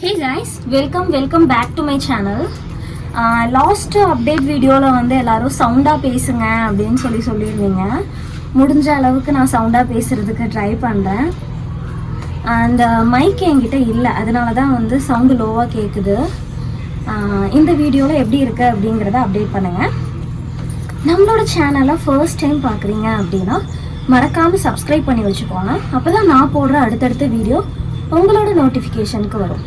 Hey guys, welcome back to my channel. Last update வீடியோவில் வந்து எல்லாரும் சவுண்டாக பேசுங்க அப்படின்னு சொல்லியிருந்தீங்க. முடிஞ்ச அளவுக்கு நான் சவுண்டாக பேசுகிறதுக்கு ட்ரை பண்ணுறேன். அண்ட் மைக் என்கிட்ட இல்லை, அதனால தான் வந்து சவுண்டு லோவாக கேட்குது. இந்த வீடியோவில் எப்படி இருக்குது அப்படிங்கிறத அப்டேட் பண்ணுங்கள். நம்மளோட சேனலை ஃபர்ஸ்ட் டைம் பார்க்குறீங்க அப்படின்னா மறக்காமல் சப்ஸ்கிரைப் பண்ணி வச்சுக்கோங்க. அப்போ தான் நான் போடுற அடுத்தடுத்த வீடியோ உங்களோட நோட்டிஃபிகேஷனுக்கு வரும்.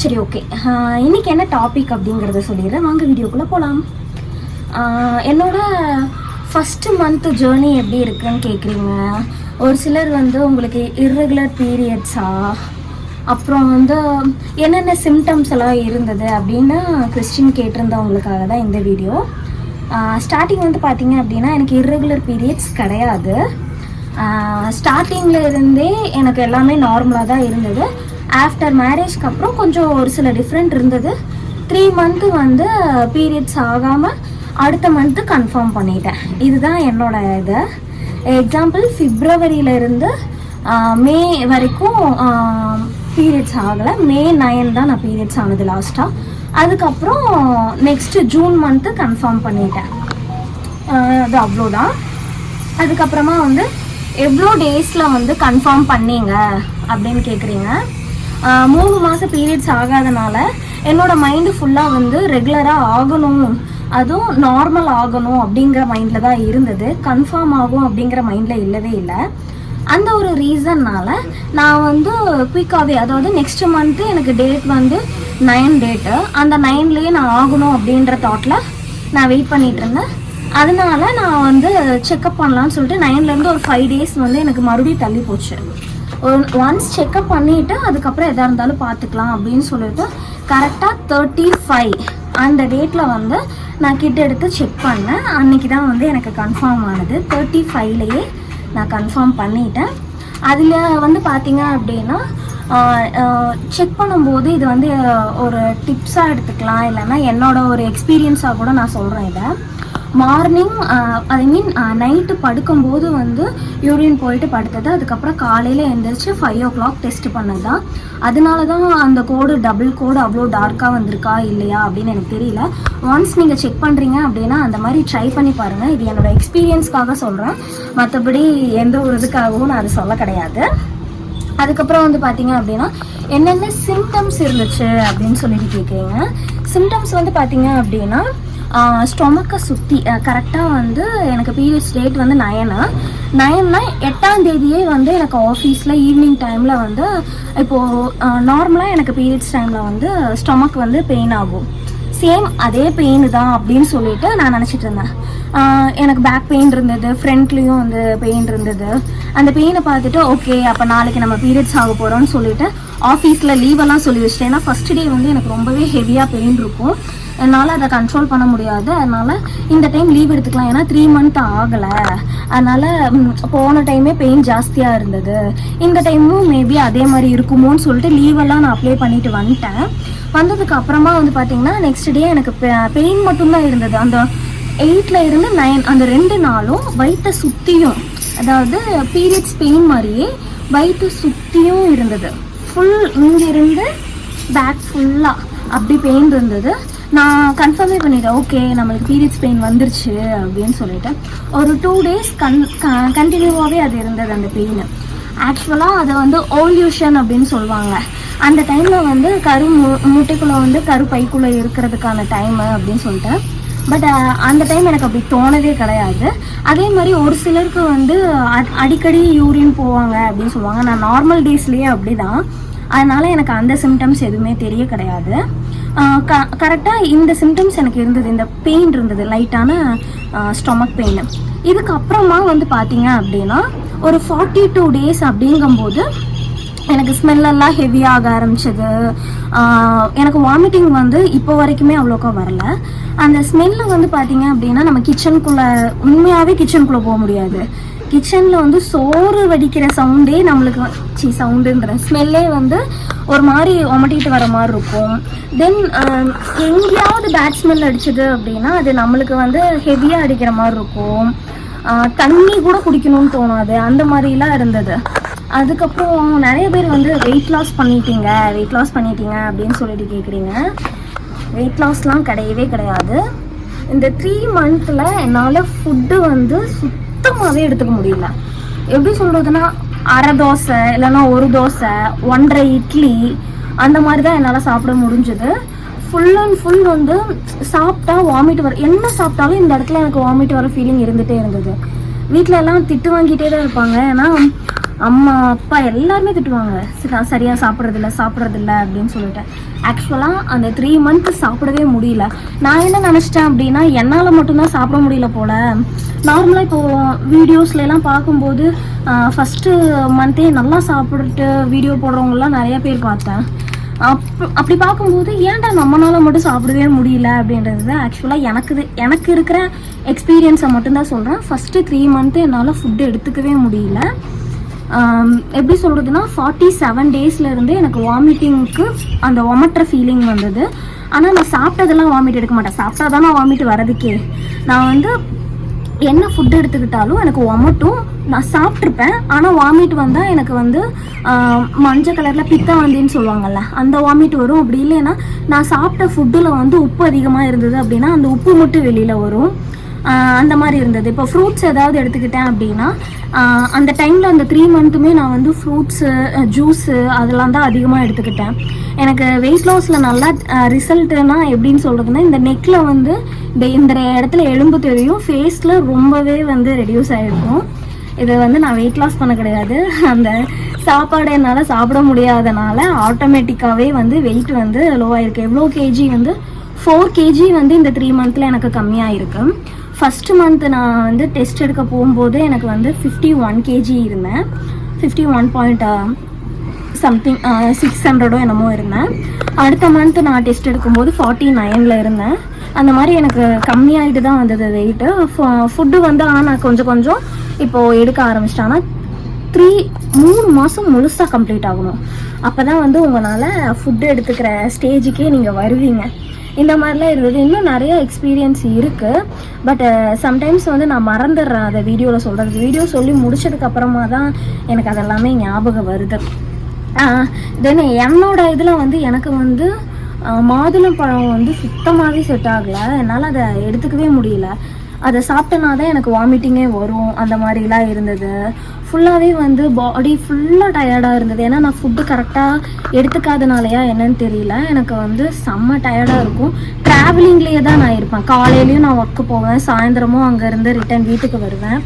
சரி, ஓகே. இன்றைக்கி என்ன டாபிக் அப்படிங்கிறத சொல்லிடுறேன். வாங்க வீடியோக்குள்ளே போகலாம். என்னோட ஃபஸ்ட்டு மந்த் ஜேர்னி எப்படி இருக்குன்னு கேட்குறீங்க. ஒரு சிலர் வந்து உங்களுக்கு இர்ரெகுலர் பீரியட்ஸா, அப்புறம் வந்து என்னென்ன சிம்டம்ஸ் எல்லாம் இருந்தது அப்படின்னு கொஸ்டின் கேட்டிருந்தவங்களுக்காக தான் இந்த வீடியோ. ஸ்டார்டிங் வந்து பார்த்தீங்க அப்படின்னா எனக்கு இர்ரெகுலர் பீரியட்ஸ் கிடையாது. ஸ்டார்டிங்கில் இருந்தே எனக்கு எல்லாமே நார்மலாக தான் இருந்தது. ஆஃப்டர் மேரேஜ்க்கு அப்புறம் கொஞ்சம் ஒரு சில டிஃப்ரெண்ட் இருந்தது. 3 மந்த்து வந்து பீரியட்ஸ் ஆகாமல் அடுத்த மந்த்து கன்ஃபார்ம் பண்ணிட்டேன். இதுதான் என்னோட இது. எக்ஸாம்பிள், பிப்ரவரியிலேருந்து மே வரைக்கும் பீரியட்ஸ் ஆகலை. மே 9 தான் நான் பீரியட்ஸ் ஆனது லாஸ்ட்டாக. அதுக்கப்புறம் நெக்ஸ்ட்டு ஜூன் மந்த்து கன்ஃபார்ம் பண்ணிட்டேன். அது அவ்வளோதான். அதுக்கப்புறமா வந்து எவ்வளோ டேஸில் வந்து கன்ஃபார்ம் பண்ணீங்க அப்படின்னு கேட்குறீங்க. 3 மாதம் பீரியட்ஸ் ஆகாதனால என்னோடய மைண்டு ஃபுல்லாக வந்து ரெகுலராக ஆகணும், அதுவும் நார்மல் ஆகணும் அப்படிங்கிற மைண்டில் தான் இருந்தது. கன்ஃபார்ம் ஆகும் அப்படிங்கிற மைண்டில் இல்லவே இல்லை. அந்த ஒரு ரீசன்னால் நான் வந்து குயிக்காகவே, அதாவது நெக்ஸ்ட் மந்த்து எனக்கு டேட் வந்து 9 டேட்டு, அந்த 9லேயே நான் ஆகணும் அப்படின்ற தாட்டில் நான் வெயிட் பண்ணிகிட்டு இருந்தேன். அதனால நான் வந்து செக்கப் பண்ணலான்னு சொல்லிட்டு 9லேருந்து ஒரு 5 டேஸ் வந்து எனக்கு மறுபடியும் தள்ளி போச்சு. ஒன்ஸ் செக்கப் பண்ணிவிட்டு அதுக்கப்புறம் எதாக இருந்தாலும் பார்த்துக்கலாம் அப்படின்னு சொல்லிட்டு கரெக்டாக 35 அந்த டேட்டில் வந்து நான் கிட்ட எடுத்து செக் பண்ணேன். அன்றைக்கி தான் வந்து எனக்கு கன்ஃபார்ம் ஆனது. 35லேயே நான் கன்ஃபார்ம் பண்ணிட்டேன். அதில் வந்து பார்த்தீங்க அப்படின்னா செக் பண்ணும்போது இது வந்து ஒரு டிப்ஸாக எடுத்துக்கலாம், இல்லைன்னா என்னோட ஒரு எக்ஸ்பீரியன்ஸாக கூட நான் சொல்கிறேன். இதை மார்னிங் நைட்டு படுக்கும்போது வந்து யூரின் போயிட்டு படுத்தது. அதுக்கப்புறம் காலையில் எழுந்திரிச்சு 5 o'clock டெஸ்ட் பண்ணது தான். அதனால தான் அந்த கோடு டபுள் கோடு அவ்வளோ டார்க்காக வந்திருக்கா இல்லையா அப்படின்னு எனக்கு தெரியல. ஒன்ஸ் நீங்கள் செக் பண்ணுறீங்க அப்படின்னா அந்த மாதிரி ட்ரை பண்ணி பாருங்கள். இது என்னோட எக்ஸ்பீரியன்ஸ்க்காக சொல்கிறேன், மற்றபடி எந்த ஒரு இதுக்காகவும் நான் அது சொல்ல கிடையாது. அதுக்கப்புறம் வந்து பார்த்தீங்க அப்படின்னா என்னென்ன சிம்டம்ஸ் இருந்துச்சு அப்படின்னு சொல்லிட்டு கேட்குறீங்க. சிம்டம்ஸ் வந்து பார்த்தீங்க அப்படின்னா ஸ்டொமக்கை சுற்றி கரெக்டாக வந்து எனக்கு பீரியட்ஸ் டேட் வந்து 9னா 8ஆம் தேதியே வந்து எனக்கு ஆஃபீஸில் ஈவினிங் டைமில் வந்து இப்போது நார்மலாக எனக்கு பீரியட்ஸ் டைமில் வந்து ஸ்டொமக் வந்து பெயின் ஆகும். சேம் அதே பெயின் தான் அப்படின்னு சொல்லிட்டு நான் நினச்சிட்டு இருந்தேன். எனக்கு பேக் பெயின் இருந்தது, ஃப்ரண்ட்லேயும் வந்து பெயின் இருந்தது. அந்த பெயினை பார்த்துட்டு ஓகே, அப்போ நாளைக்கு நம்ம பீரியட்ஸ் ஆக போகிறோம்னு சொல்லிட்டு ஆஃபீஸில் லீவெல்லாம் சொல்லி வச்சிட்டேன். ஏன்னா ஃபஸ்ட் டே வந்து எனக்கு ரொம்பவே ஹெவியாக பெயின் இருக்கும், என்னால் அதை கண்ட்ரோல் பண்ண முடியாது. அதனால் இந்த டைம் லீவ் எடுத்துக்கலாம், ஏன்னா 3 மந்த் ஆகலை. அதனால் போன டைமே பெயின் ஜாஸ்தியாக இருந்தது, இந்த டைமும் மேபி அதே மாதிரி இருக்குமோன்னு சொல்லிட்டு லீவெல்லாம் நான் அப்ளை பண்ணிட்டு வந்துட்டேன். வந்ததுக்கு அப்புறமா வந்து பார்த்தீங்கன்னா நெக்ஸ்ட் டே எனக்கு பெயின் மட்டும்தான் இருந்தது. அந்த 8ல் இருந்து 9 அந்த 2 நாளும் வயிற்றை சுற்றியும், அதாவது பீரியட்ஸ் பெயின் மாதிரியே வயிற்று சுற்றியும் இருந்தது. ஃபுல் இங்கிருந்து பேக் ஃபுல்லாக அப்படி பெயின் இருந்தது. நான் கன்ஃபார்மே பண்ணிட்டேன், ஓகே நம்மளுக்கு பீரியட்ஸ் பெயின் வந்துருச்சு அப்படின்னு சொல்லிட்டு. ஒரு 2 டேஸ் கண்டினியூவாகவே அது இருந்தது அந்த பெயின். ஆக்சுவலாக அதை வந்து ஓல்யூஷன் அப்படின்னு சொல்லுவாங்க. அந்த டைமில் வந்து மூட்டைக்குள்ளே வந்து பைக்குள்ளே இருக்கிறதுக்கான டைமு அப்படின்னு சொல்லிட்டு. பட் அந்த டைம் எனக்கு அப்படி தோணவே கிடையாது. அதே மாதிரி ஒரு சிலருக்கு வந்து அடிக்கடி யூரின் போவாங்க அப்படின்னு சொல்லுவாங்க. நான் நார்மல் டேஸ்லேயே அப்படி தான். அதனால் எனக்கு அந்த சிம்டம்ஸ் எதுவுமே தெரிய கிடையாது. கரெக்டாக இந்த சிம்டம்ஸ் எனக்கு இருந்தது, இந்த பெயின் இருந்தது, லைட்டான ஸ்டொமக் பெயின். இதுக்கப்புறமா வந்து பார்த்தீங்க அப்படின்னா ஒரு 42 டேஸ் அப்படிங்கும்போது எனக்கு ஸ்மெல்லெல்லாம் ஹெவியாக ஆரம்பிச்சது. எனக்கு வாமிட்டிங் வந்து இப்போ வரைக்குமே அவ்வளோக்கா வரல. அந்த ஸ்மெல்லு வந்து பார்த்தீங்க அப்படின்னா நம்ம கிச்சனுக்குள்ளே, உண்மையாகவே கிச்சனுக்குள்ளே போக முடியாது. கிச்சனில் வந்து சோறு வடிக்கிற சவுண்டே நம்மளுக்கு சவுண்டுன்ற ஸ்மெல்லே வந்து ஒரு மாதிரி ஒமட்டிட்டு வர மாதிரி இருக்கும். தென் எங்கேயாவது பேட் ஸ்மெல் அடிச்சது அப்படின்னா அது நம்மளுக்கு வந்து ஹெவியாக அடிக்கிற மாதிரி இருக்கும். தண்ணி கூட குடிக்கணும்னு தோணாது, அந்த மாதிரிலாம் இருந்தது. அதுக்கப்புறம் நிறைய பேர் வந்து வெயிட் லாஸ் பண்ணிட்டீங்க அப்படின்னு சொல்லிட்டு கேட்குறீங்க. வெயிட் லாஸ்லாம் கிடையவே கிடையாது. இந்த 3 மந்த்தில் என்னால் ஃபுட்டு வந்து சுத்தமாகவே எடுத்துக்க முடியல. எப்படி சொல்கிறதுனா, அரை தோசை இல்லைன்னா ஒரு தோசை, 1.5 இட்லி அந்த மாதிரி தான் என்னால் சாப்பிட முடிஞ்சுது. ஃபுல் அண்ட் ஃபுல் வந்து சாப்பிட்டா வாமிட் வர, என்ன சாப்பிட்டாலும் இந்த இடத்துல எனக்கு வாமிட் வர ஃபீலிங் இருந்துகிட்டே இருந்தது. வீட்டில் எல்லாம் திட்டு வாங்கிட்டே தான் இருப்பாங்க. ஏன்னா அம்மா அப்பா எல்லாருமே திட்டுவாங்க, சரியாக சாப்பிட்றதில்ல அப்படின்னு சொல்லிட்டு. ஆக்சுவலாக அந்த 3 மந்த் சாப்பிடவே முடியல. நான் என்ன நினச்சிட்டேன் அப்படின்னா, என்னால் மட்டும்தான் சாப்பிட முடியல போல். நார்மலாக இப்போது வீடியோஸ்லாம் பார்க்கும்போது ஃபஸ்ட்டு மந்த்தே நல்லா சாப்பிட்டுட்டு வீடியோ போடுறவங்களாம் நிறைய பேர் பார்த்தேன். அப்படி பார்க்கும்போது ஏன்டா நம்மளால மட்டும் சாப்பிடவே முடியல அப்படின்றது ஆக்சுவலாக எனக்கு இருக்கிற எக்ஸ்பீரியன்ஸை மட்டும்தான் சொல்கிறேன். ஃபஸ்ட்டு 3 மந்த்து என்னால் ஃபுட்டு எடுத்துக்கவே முடியல. எப்படி சொல்கிறதுனா, 47 டேஸ்லேருந்து எனக்கு வாமிட்டிங்க்கு அந்த ஒமட்டுற ஃபீலிங் வந்தது. ஆனால் நான் சாப்பிட்டதெல்லாம் வாமிட் எடுக்க மாட்டேன். சாப்பிட்டா தானே வாமிட் வரதுக்கே. நான் வந்து என்ன ஃபுட் எடுத்துக்கிட்டாலும் எனக்கு ஒமட்டும். நான் சாப்பிட்ருப்பேன், ஆனால் வாமிட் வந்தால் எனக்கு வந்து மஞ்சள் கலரில் பித்தவாந்தின்னு சொல்லுவாங்கள்ல, அந்த வாமிட் வரும். அப்படி இல்லைன்னா நான் சாப்பிட்ட ஃபுட்டில் வந்து உப்பு அதிகமாக இருந்தது அப்படின்னா அந்த உப்பு மட்டும் வெளியில் வரும். அந்த மாதிரி இருந்தது. இப்போ ஃப்ரூட்ஸ் ஏதாவது எடுத்துக்கிட்டேன் அப்படின்னா அந்த டைமில் அந்த 3 மந்த்துமே நான் வந்து ஃப்ரூட்ஸு, ஜூஸு அதெல்லாம் தான் அதிகமாக எடுத்துக்கிட்டேன். எனக்கு வெயிட் லாஸில் நல்லா ரிசல்ட்டுனா எப்படின்னு சொல்கிறதுனா, இந்த நெக்கில் வந்து இந்த இடத்துல எலும்பு தெரியும், ஃபேஸில் ரொம்பவே வந்து ரெடியூஸ் ஆகிருக்கும். இது வந்து நான் வெயிட் லாஸ் பண்ண கிடையாது. அந்த சாப்பாடு என்னால் சாப்பிட முடியாதனால ஆட்டோமேட்டிக்காகவே வந்து வெயிட் வந்து லோவாகிருக்கு. எவ்வளோ கேஜி வந்து 4 கேஜி வந்து இந்த 3 மந்த்தில் எனக்கு கம்மியாக இருக்குது. ஃபஸ்ட்டு மந்த்து நான் வந்து டெஸ்ட் எடுக்க போகும்போது எனக்கு வந்து 51 கேஜி இருந்தேன். 51 சம்திங் 600 என்னமோ இருந்தேன். அடுத்த மந்த்து நான் டெஸ்ட் எடுக்கும்போது 49 இருந்தேன். அந்த மாதிரி எனக்கு கம்மியாகிட்டு தான் வந்தது வெயிட்டு. ஃபுட்டு வந்து நான் கொஞ்சம் இப்போது எடுக்க ஆரம்பிச்சிட்டான்னா 3 மாதம் முழுசாக கம்ப்ளீட் ஆகணும். அப்போ தான் வந்து உங்களால் ஃபுட்டு எடுத்துக்கிற ஸ்டேஜுக்கே நீங்கள் வருவீங்க. இந்த மாதிரிலாம் இருந்தது. இன்னும் நிறைய எக்ஸ்பீரியன்ஸ் இருக்குது. பட் சம்டைம்ஸ் வந்து நான் மறந்துடுறேன் அதை வீடியோவில் சொல்கிறது. வீடியோ சொல்லி முடிச்சதுக்கப்புறமா தான் எனக்கு அதெல்லாமே ஞாபகம் வருது. தென் என்னோட இதில் வந்து எனக்கு வந்து மாதுளம் பழம் வந்து சுத்தமாகவே செட் ஆகலை. என்னால் அதை எடுத்துக்கவே முடியல. அதை சாப்பிட்டனா தான் எனக்கு வாமிட்டிங்கே வரும். அந்த மாதிரிலாம் இருந்தது. ஃபுல்லாகவே வந்து பாடி ஃபுல்லாக டயர்டாக இருந்தது. ஏன்னா நான் ஃபுட்டு கரெக்டாக எடுத்துக்காதனாலையா என்னன்னு தெரியல, எனக்கு வந்து செம்ம டயர்டாக இருக்கும். ட்ராவலிங்லேயே தான் நான் இருப்பேன். காலையிலையும் நான் ஒர்க்கு போவேன், சாயந்தரமும் அங்கேருந்து ரிட்டன் வீட்டுக்கு வருவேன்.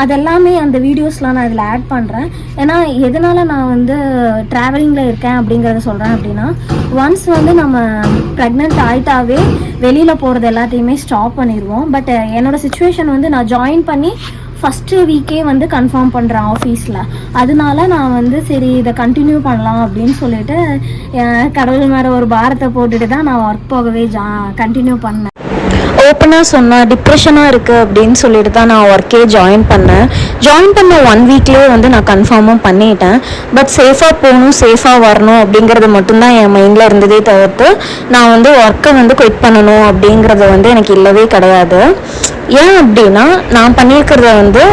அதெல்லாமே அந்த வீடியோஸ்லாம் நான் இதில் ஆட் பண்ணுறேன். ஏன்னா எதனால் நான் வந்து ட்ராவலிங்கில் இருக்கேன் அப்படிங்கிறத சொல்கிறேன் அப்படின்னா, ஒன்ஸ் வந்து நம்ம ப்ரெக்னென்ட் ஆகிட்டாவே வெளியில் போகிறது எல்லாத்தையுமே ஸ்டாப் பண்ணிடுவோம். பட் என்னோடய சுச்சுவேஷன் வந்து நான் ஜாயின் பண்ணி ஃபஸ்ட்டு வீக்கே வந்து கன்ஃபார்ம் பண்ணுறேன் ஆஃபீஸில். அதனால நான் வந்து சரி இதை கண்டினியூ பண்ணலாம் அப்படின்னு சொல்லிட்டு கடவுள் மேலே ஒரு பாரத்தை போட்டுட்டு தான் நான் ஒர்க் போகவே கண்டினியூ பண்ணேன். ஓப்பனாக சொன்னால் டிப்ரெஷனாக இருக்குது அப்படின்னு சொல்லிட்டு தான் நான் ஒர்க்கே ஜாயின் பண்ண 1 வீக்லேயே வந்து நான் கன்ஃபார்மாக பண்ணிட்டேன். பட் சேஃபாக போகணும், சேஃபாக வரணும் அப்படிங்கிறது மட்டும்தான் என் மைண்டில் இருந்ததே தவிர்த்து நான் வந்து ஒர்க்கை வந்து குவிட் பண்ணணும் அப்படிங்கிறது வந்து எனக்கு இல்லவே கிடையாது. ஏன் அப்படின்னா, நான் பண்ணியிருக்கிறத வந்து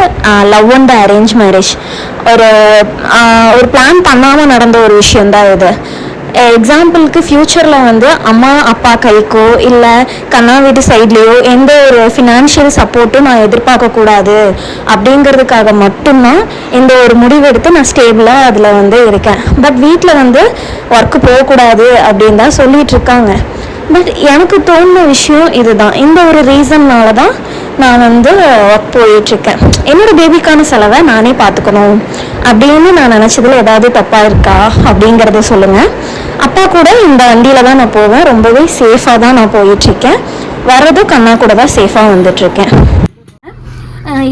லவ் அண்ட் அரேஞ்ச் மேரேஜ். ஒரு பிளான் பண்ணாமல் நடந்த ஒரு விஷயந்தான் இது. எக்ஸாம்பிளுக்கு ஃப்யூச்சரில் வந்து அம்மா அப்பா கைக்கோ இல்லை கண்ணா வீட்டு சைட்லேயோ எந்த ஒரு ஃபினான்ஷியல் சப்போர்ட்டும் நான் எதிர்பார்க்கக்கூடாது அப்படிங்கிறதுக்காக மட்டும்தான் இந்த ஒரு முடிவெடுத்து நான் ஸ்டேபிளாக அதில் வந்து இருக்கேன். பட் வீட்டில் வந்து ஒர்க்கு போகக்கூடாது அப்படின்னு தான் சொல்லிகிட்ருக்காங்க. பட் எனக்கு தோணுன விஷயம் இதுதான். இந்த ஒரு ரீசன்னால தான் நான் வந்து ஒர்க் போயிட்டுருக்கேன். என்னோடய பேபிக்கான செலவை நானே பார்த்துக்கணும் அப்படின்னு நான் நினச்சதில் ஏதாவது தப்பாக இருக்கா அப்படிங்கிறத சொல்லுங்கள். அப்பா கூட இந்த வண்டியில் தான் நான் போவேன். ரொம்பவே சேஃபாக தான் நான் போயிட்டுருக்கேன். வர்றதும் கண்ணா கூட தான் சேஃபாக வந்துட்டுருக்கேன்.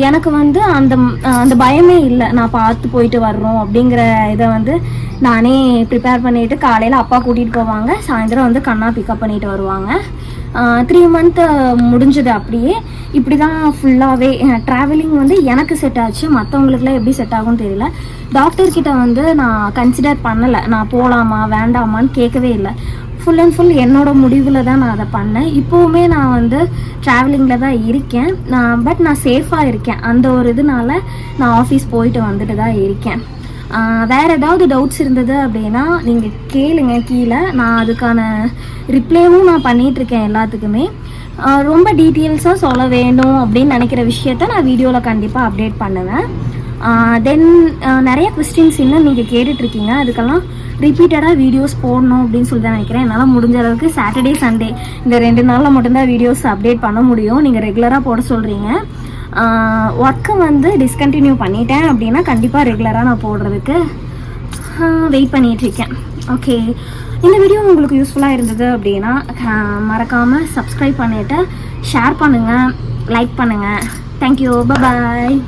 எனக்கு வந்து அந்த பயமே இல்லை. நான் பார்த்து போயிட்டு வர்றோம் அப்படிங்கிற இதை வந்து நானே ப்ரிப்பேர் பண்ணிவிட்டு காலையில் அப்பா கூட்டிகிட்டு போவாங்க, சாயந்தரம் வந்து கண்ணா பிக்கப் பண்ணிட்டு வருவாங்க. 3 மந்த்து முடிஞ்சது. அப்படியே இப்படி தான் ஃபுல்லாகவே ட்ராவலிங் வந்து எனக்கு செட் ஆச்சு. மற்றவங்களுக்குலாம் எப்படி செட் ஆகும்னு தெரியல. டாக்டர்கிட்ட வந்து நான் கன்சிடர் பண்ணலை, நான் போகலாமா வேண்டாமான்னு கேட்கவே இல்லை. ஃபுல் அண்ட் ஃபுல் என்னோடய முடிவில் தான் நான் அதை பண்ணேன். இப்போவுமே நான் வந்து ட்ராவலிங்கில் தான் இருக்கேன். பட் நான் சேஃபாக இருக்கேன். அந்த ஒரு இதனால நான் ஆஃபீஸ் போயிட்டு வந்துட்டு தான் இருக்கேன். வேறு ஏதாவது டவுட்ஸ் இருந்தது அப்படின்னா நீங்கள் கேளுங்க கீழே. நான் அதுக்கான ரிப்ளைவும் நான் பண்ணிகிட்ருக்கேன் எல்லாத்துக்குமே. ரொம்ப டீட்டெயில்ஸாக சொல்ல வேணும் அப்படின்னு நினைக்கிற விஷயத்த நான் வீடியோவில் கண்டிப்பாக அப்டேட் பண்ணுவேன். தென் நிறைய கொஸ்டின்ஸ் இன்னும் நீங்கள் கேட்டுட்ருக்கீங்க. அதுக்கெல்லாம் ரிப்பீட்டடாக வீடியோஸ் போடணும் அப்படின்னு சொல்லி தான் நினைக்கிறேன். என்னால் முடிஞ்ச அளவுக்கு சாட்டர்டே சண்டே இந்த 2 நாளில் மட்டும்தான் வீடியோஸ் அப்டேட் பண்ண முடியும். நீங்கள் ரெகுலராக போட சொல்கிறீங்க. ஒர்க்கை வந்து டிஸ்கண்டினியூ பண்ணிட்டேன் அப்படின்னா கண்டிப்பாக ரெகுலராக நான் போடுறதுக்கு வெயிட் பண்ணிகிட்ருக்கேன். ஓகே, இந்த வீடியோ உங்களுக்கு யூஸ்ஃபுல்லாக இருந்தது அப்படின்னா மறக்காமல் சப்ஸ்கிரைப் பண்ணிவிட்டு ஷேர் பண்ணுங்கள், லைக் பண்ணுங்கள். தேங்க்யூ, பாய்.